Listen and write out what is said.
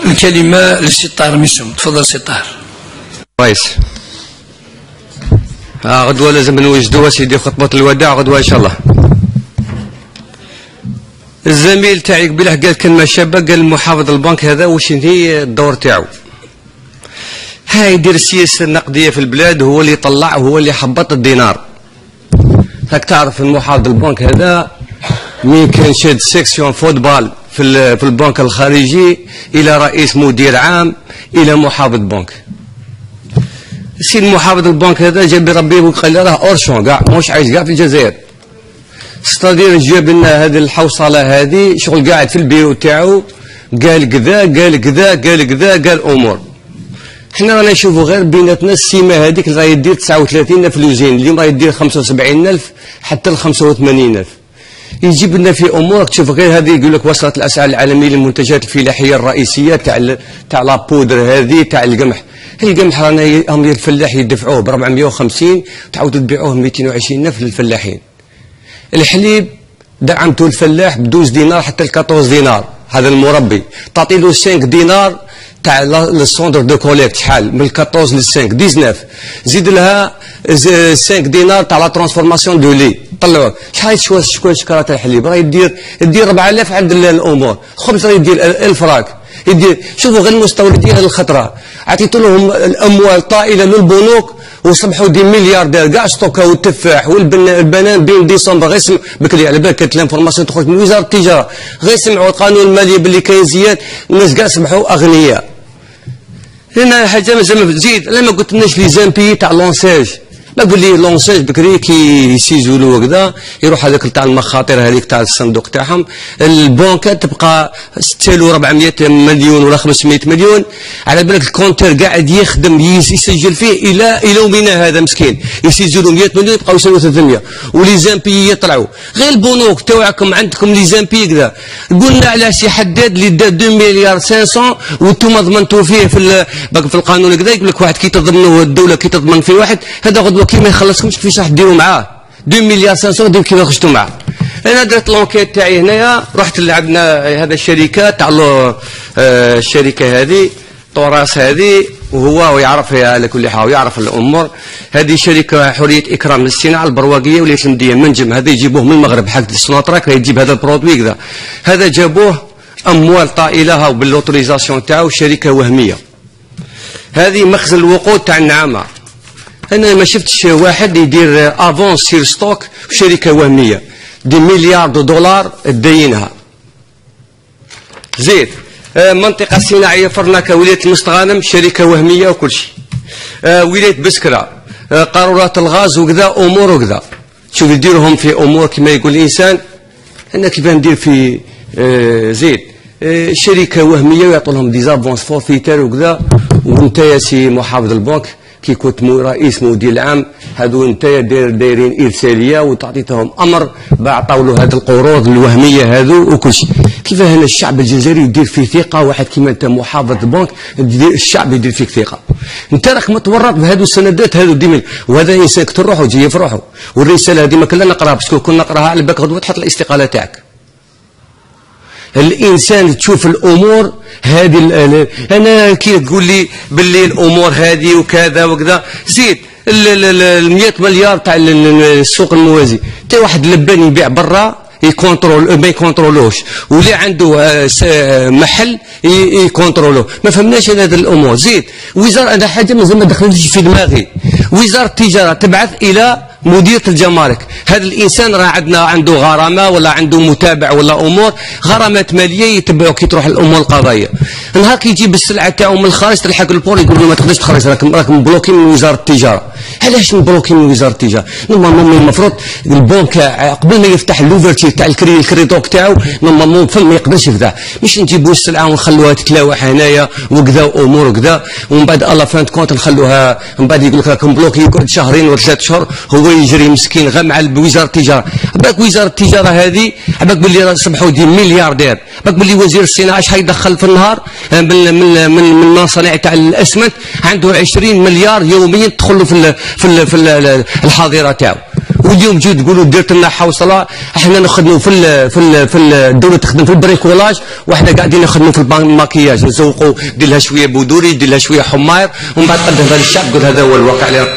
الكلمة للسي طاهر ميسوم. تفضل سي طاهر. رئيس غدوة لازم نوجدوا سيدي خطبة الوداع غدوة إن شاء الله. الزميل تاعي قبيله قال كلمة شابة، قال محافظ البنك هذا واش هي الدور تاعو؟ هاي يدير السياسة النقدية في البلاد، هو اللي يطلع وهو اللي يحبط الدينار. راك تعرف المحافظ البنك هذا مين كان شاد سيكسيون فوتبال في البنك الخارجي إلى رئيس مدير عام إلى محافظ بنك. السيد محافظ البنك هذا جاب ربي وقال له راه اورشون كاع موش عايش كاع في الجزائر. ستادير جاب لنا هذه الحوصله هذه شغل قاعد في البيرو تاعو، قال كذا قال كذا قال كذا قال امور. حنا رانا نشوفوا غير بيناتنا السيمه هذيك اللي راهي دير 39 في الوزين، اليوم راهي دير 75,000 حتى ل 85,000. يجيب لنا في امور تشوف غير هذه يقول لك وصلت الاسعار العالميه للمنتجات الفلاحيه الرئيسيه تاع لابودر هذه تاع القمح. القمح رانا هم الفلاح يدفعوه ب 450 تعاودوا تبيعوه 220,000 للفلاحين. الحليب دعمتوا الفلاح ب 12 دينار حتى ل 14 دينار، هذا المربي تعطي له 5 دينار تاع السونتر دو كوليكت، شحال من 14 ل 5 19، زيد لها 5 دينار تاع لا ترانسفورماسيون دو لي، طلعوه شحال شكون شكرا تاع الحليب راه يدير 4000 عند الامور، خبز راه يدير 1000 راك يدير. شوفوا غير المستوردين هذه الخطره عطيتوا لهم الاموال طائله للبنوك وصبحوا دي ملياردير كاع ستوكاو التفاح والبنان بين ديسمبر غير بكري على بالك كانت الانفورماسيون تخرج من وزاره التجاره غير سمعوا القانون المالي باللي كاين زياد الناس كاع صبحوا اغنياء. هنا حاجه زعما زيد انا ما قلت لناش لي زامبي تاع لونساج، ما قول لي لونساج بكري كي يسيزولو هكذا يروح هذاك تاع المخاطر هذيك تاع الصندوق تاعهم، البنكه تبقى 400 مليون ولا 500 مليون على بالك الكونتر قاعد يخدم يسجل فيه الى يومنا هذا مسكين يسجلوا 100 مليون يبقاو يساويو 300 ولي زامبي يطلعوا. غير البنوك تاعكم عندكم لي زامبي كذا قلنا علاش يحدد اللي دا 2 مليار 500 وانتم ضمنتوا فيه في القانون كذا يقول لك واحد كي تضمنوا الدوله كي تضمن في واحد هذا غدوه كي ما يخلصكمش كيفاش راح ديروا معاه 2 مليار 500 دير كيما خرجتوا معاه. انا درت لونكيت تاعي هنايا رحت عندنا هذا الشركه تاع الشركه هذه طوراس هذه وهو يعرفها على كل حال ويعرف الامور. هذه شركه حريه اكرام للصناعه البرواقيه وليت المديه منجم، هذا يجيبوه من المغرب حق السناطرك يجيب هذا البرودوي كذا، هذا جابوه اموال طائله وبالوتوريزاسيون تاعو شركه وهميه. هذه مخزن الوقود تاع النعامه، انا ما شفتش واحد يدير افونس سير ستوك في شركه وهميه دي مليار دولار تدينها. زيد منطقه صناعيه فرناكه ولايه المستغانم شركه وهميه وكل شيء. ولايه بسكره قارورات الغاز وكذا امور وكذا. شوف يديرهم في امور كما يقول الانسان. انا كيف ندير في زيد شركه وهميه ويعطوا لهم ديزافونس فورفيتير وكذا. وانت يا سي محافظ البنك كي كنت رئيس مدير العام هذو انت دايرين ارساليه وتعطيتهم امر بعطاو له هذه القروض الوهميه هذو وكل شيء. كيف هنا الشعب الجزائري يدير فيه ثقه واحد كيما انت محافظ البنك الشعب يدير فيك ثقه. انت راك متورط بهذو السندات هذو ديما وهذا انسان كتر روحه جاي في روحه. والرساله هذه ما كنا نقراها باسكو كنا نقراها على بالك غدوه تحط الاستقاله تاعك. الانسان تشوف الامور هذه انا كي تقول لي باللي الامور هذه وكذا وكذا زيد ال 100 مليار تاع السوق الموازي تا واحد اللبان يبيع برا يكونترول ما يكونترولوش واللي عنده محل يكونترولوه. ما فهمناش هذه الامور. زيد وزاره هذا حاجه مازال ما دخلتش في دماغي. وزاره التجاره تبعث الى مديريه الجمارك، هذا الانسان راه عنده غرامه ولا عنده متابع ولا امور غرامات ماليه يتبعوا كي تروح الامور القضائيه. نهار كي يجيب السلعه تاعو من الخارج تلحق البور يقول له ما تقدرش تخرج راك مبلوكي من وزاره التجاره. علاش مبلوكي من وزاره التجاره؟ نورمالمون المفروض البنك قبل ما يفتح لوفرتير تاع الكريدوك تاعو نورمالمون فم ما يقدرش يفتح، مش نجيبوا السلعه ونخلوها تتلاوح هنايا وكذا وامور وكذا ومن بعد الا فانت كونت نخلوها من بعد يقول لك راك مبلوكي يقعد شهرين ولا 3 شهور هو يجري مسكين غير مع وزاره التجاره. بالك وزاره التجاره هذه بالك باللي صبحوا دي ملياردير. بالك باللي وزير الصناعه شحال يدخل في النهار من المصانع تاع الاسمنت عنده 20 مليار يوميا تدخل له في الحاضره تاعو. واليوم تجوا تقولوا درت لنا حوصله، احنا نخدموا في الدوله تخدم في البريكولاج، واحنا قاعدين نخدموا في الماكياج، نسوقوا دير لها شويه بودوري، دير لها شويه حماير، ومن بعد تقدمها للشعب تقول هذا هو الواقع اللي